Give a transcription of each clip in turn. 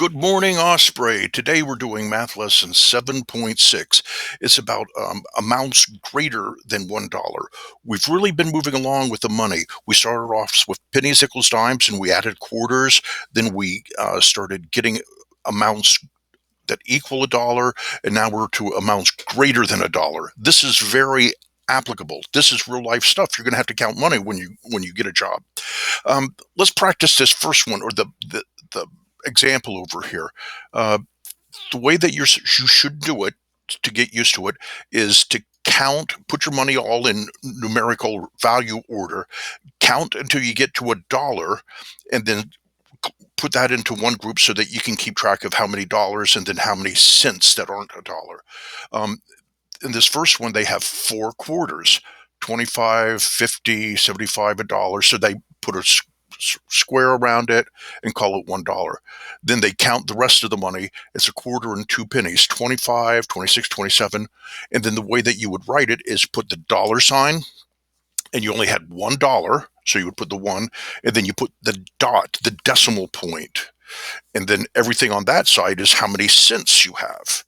Good morning, Osprey. Today we're doing math lesson 7.6. It's about amounts greater than $1. We've really been moving along with the money. We started off with pennies, nickels, dimes, and we added quarters. Then we started getting amounts that equal a dollar, and now we're to amounts greater than a dollar. This is very applicable. This is real life stuff. You're going to have to count money when you get a job. Let's practice this first one, or the example over here. The way that you should do it to get used to it is to put your money all in numerical value order, count until you get to a dollar, and then put that into one group so that you can keep track of how many dollars and then how many cents that aren't a dollar. In this first one, they have four quarters: 25, 50, 75, a dollar. So they put a square around it and call it $1. Then they count the rest of the money. It's a quarter and two pennies: 25, 26, 27. And then the way that you would write it is put the dollar sign, and you only had $1. So you would put the one, and then you put the dot, the decimal point. And then everything on that side is how many cents you have.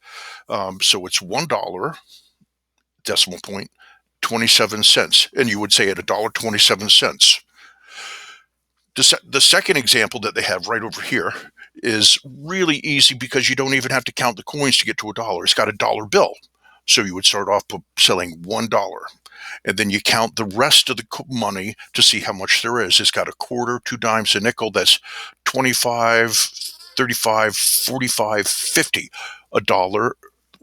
So it's $1, decimal point, 27 cents. And you would say at $1.27. The second example that they have right over here is really easy because you don't even have to count the coins to get to a dollar. It's got a dollar bill. So you would start off selling $1, and then you count the rest of the money to see how much there is. It's got a quarter, 2 dimes, a nickel. That's 25, 35, 45, 50. A dollar,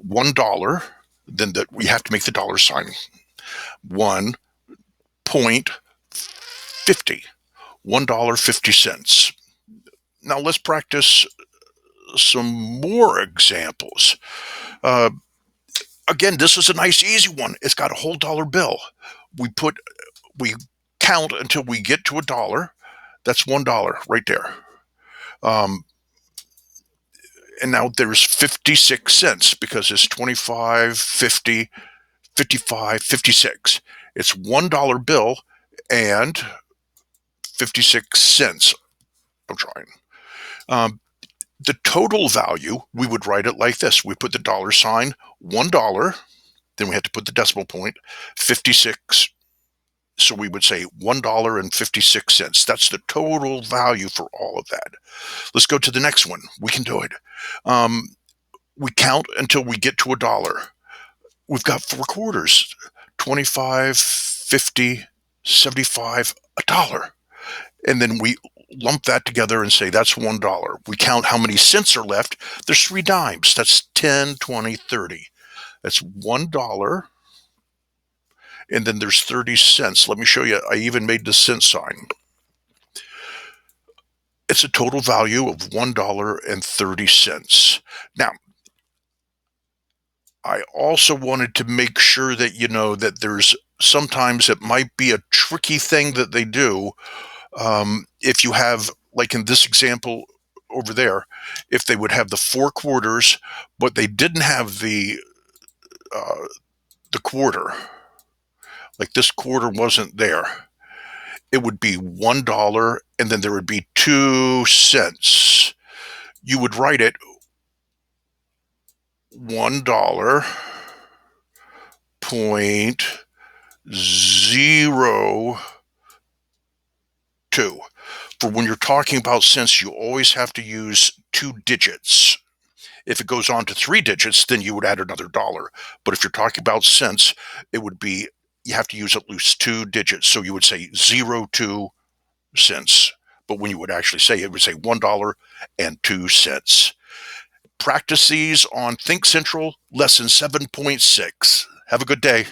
$1. Then we have to make the dollar sign. 1.50. $1.50. Now let's practice some more examples. Again, this is a nice, easy one. It's got a whole dollar bill. We count until we get to a dollar. That's $1 right there. And now there's 56 cents because it's 25, 50, 55, 56. It's $1 bill and 56 cents. I'm trying. The total value, we would write it like this. We put the dollar sign, $1, then we had to put the decimal point, 56. So we would say $1.56. That's the total value for all of that. Let's go to the next one. We can do it. We count until we get to a dollar. We've got four quarters: 25, 50, 75, a dollar. And then we lump that together and say that's $1. We count how many cents are left. There's 3 dimes. That's 10, 20, 30. That's $1. And then there's 30 cents. Let me show you. I even made the cent sign. It's a total value of $1.30. Now, I also wanted to make sure that you know that there's sometimes it might be a tricky thing that they do. If you have, like in this example over there, if they would have the four quarters, but they didn't have the quarter, like this quarter wasn't there, it would be $1, and then there would be 2 cents. You would write it $1.02. For when you're talking about cents, you always have to use 2 digits. If it goes on to 3 digits, then you would add another dollar. But if you're talking about cents, it would be, you have to use at least 2 digits. So you would say 02 cents. But when you would actually say it would say $1.02. Practice these on Think Central Lesson 7.6. Have a good day.